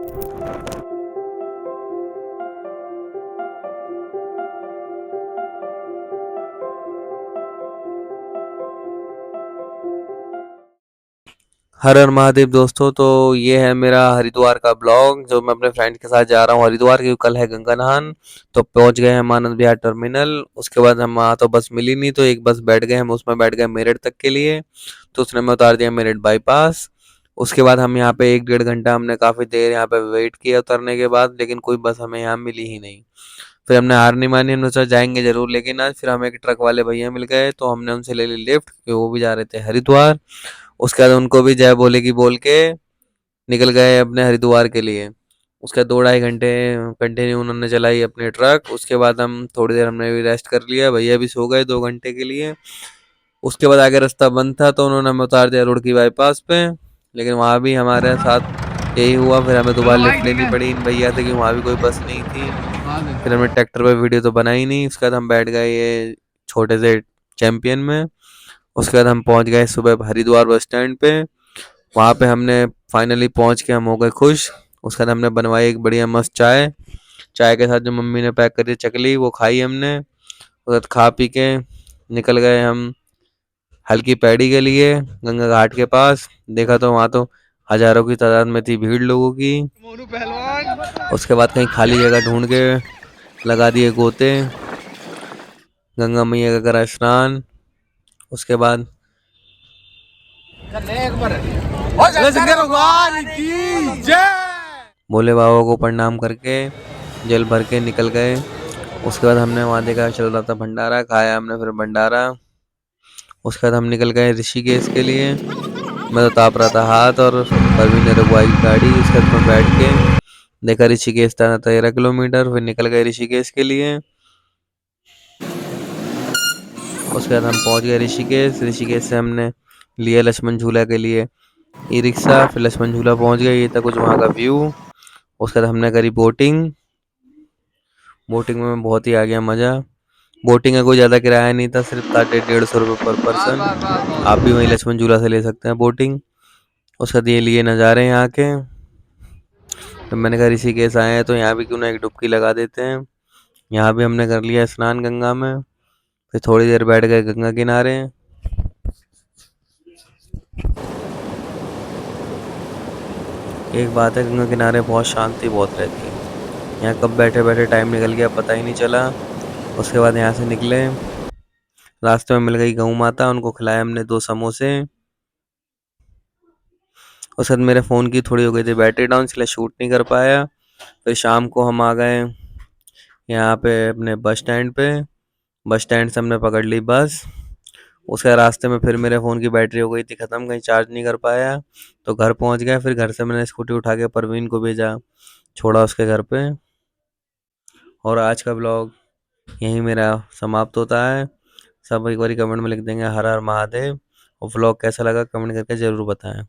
हर हर महादेव दोस्तों। तो ये है मेरा हरिद्वार का ब्लॉग जो मैं अपने फ्रेंड के साथ जा रहा हूँ हरिद्वार, क्योंकि कल है गंगा नहान। तो पहुंच गए हम आनंद विहार टर्मिनल। उसके बाद हम वहाँ तो बस मिली नहीं, तो एक बस बैठ गए हम, उसमें बैठ गए मेरठ तक के लिए। तो उसने हमें उतार दिया मेरठ बाईपास। उसके बाद हम यहाँ पे 1 डेढ़ घंटा हमने काफ़ी देर यहाँ पे वेट किया उतरने के बाद, लेकिन कोई बस हमें यहाँ मिली ही नहीं। फिर हमने हार नहीं मानी, हमने सोचा जाएंगे जरूर, लेकिन आज फिर हमें एक ट्रक वाले भैया मिल गए, तो हमने उनसे ले ली लिफ्ट, क्योंकि वो भी जा रहे थे हरिद्वार। उसके बाद उनको भी जय बोले की बोल के निकल गए अपने हरिद्वार के लिए। उसके 2 ढाई घंटे कंटिन्यू उन्होंने चलाई अपनी ट्रक। उसके बाद हम थोड़ी देर हमने भी रेस्ट कर लिया, भैया भी सो गए 2 घंटे के लिए। उसके बाद आगे रास्ता बंद था, तो उन्होंने हमें उतार दिया रुड़की बाईपास पे। लेकिन वहाँ भी हमारे साथ यही हुआ, फिर हमें दोबारा लिफ्ट लेनी पड़ी इन भैया से, क्योंकि वहाँ भी कोई बस नहीं थी। फिर हमने ट्रैक्टर पे वीडियो तो बनाई नहीं। उसके बाद हम बैठ गए ये छोटे से चैंपियन में। उसके बाद हम पहुंच गए सुबह हरिद्वार बस स्टैंड पे। वहां पे हमने फाइनली पहुंच के हम हो गए खुश। उसके बाद हमने बनवाई एक बढ़िया मस्त चाय। चाय के साथ जो मम्मी ने पैक करी चकली वो खाई हमने। उसके बाद खा पी के निकल गए हम हल्की पैड़ी के लिए गंगा घाट के पास। देखा तो वहां तो हजारों की तादाद में थी भीड़ लोगों की। मोनू पहलवान। उसके बाद कहीं खाली जगह ढूंढ के लगा दिए गोते। गंगा मैया का करा स्नान। उसके बाद भगवान की जय। भोले बाबा को प्रणाम करके जल भर के निकल गए। उसके बाद हमने वहाँ देखा चल रहा था भंडारा, खाया हमने फिर भंडारा। उसके बाद हम निकल गए ऋषिकेश के लिए। मैं तो ताप रहा था हाथ, और परवीन ने रुकवाई गाड़ी। उसके बाद में बैठ के देखा ऋषिकेश था 13 किलोमीटर, फिर निकल गए ऋषिकेश के लिए। उसके बाद हम पहुंच गए ऋषिकेश। ऋषिकेश से हमने लिया लक्ष्मण झूला के लिए ई रिक्शा, फिर लक्ष्मण झूला पहुंच गए। ये था कुछ वहाँ का व्यू। उसके बाद हमने करी बोटिंग। बोटिंग में बहुत ही आ गया मज़ा। बोटिंग का कोई ज़्यादा किराया नहीं था, सिर्फ था 150 रुपये पर बस पर्सन। बस बस आप भी बस। वहीं लक्ष्मण झूला से ले सकते हैं बोटिंग। उसके बाद ये लिए नज़ारे यहाँ के। फिर मैंने कहा ऋषिकेश आए हैं तो यहाँ भी क्यों ना एक डुबकी लगा देते हैं। यहाँ भी हमने कर लिया स्नान गंगा में। फिर थोड़ी देर बैठ गए गंगा किनारे। एक बात है, गंगा किनारे बहुत शांति बहुत रहती है। यहाँ कब बैठे बैठे टाइम निकल गया पता ही नहीं चला। उसके बाद यहाँ से निकले, रास्ते में मिल गई गऊ माता, उनको खिलाए हमने 2 समोसे। उसके बाद मेरे फ़ोन की थोड़ी हो गई थी बैटरी डाउन, इसलिए शूट नहीं कर पाया। फिर शाम को हम आ गए यहाँ पे अपने बस स्टैंड पे। बस स्टैंड से हमने पकड़ ली बस। उसके रास्ते में फिर मेरे फ़ोन की बैटरी हो गई थी ख़त्म, कहीं चार्ज नहीं कर पाया। तो घर पहुँच गए, फिर घर से मैंने स्कूटी उठा के परवीन को भेजा, छोड़ा उसके घर पे। और आज का ब्लॉग यहीं मेरा समाप्त होता है। सब एक बारी कमेंट में लिख देंगे हर हर महादेव। और व्लॉग कैसा लगा कमेंट करके ज़रूर बताएं।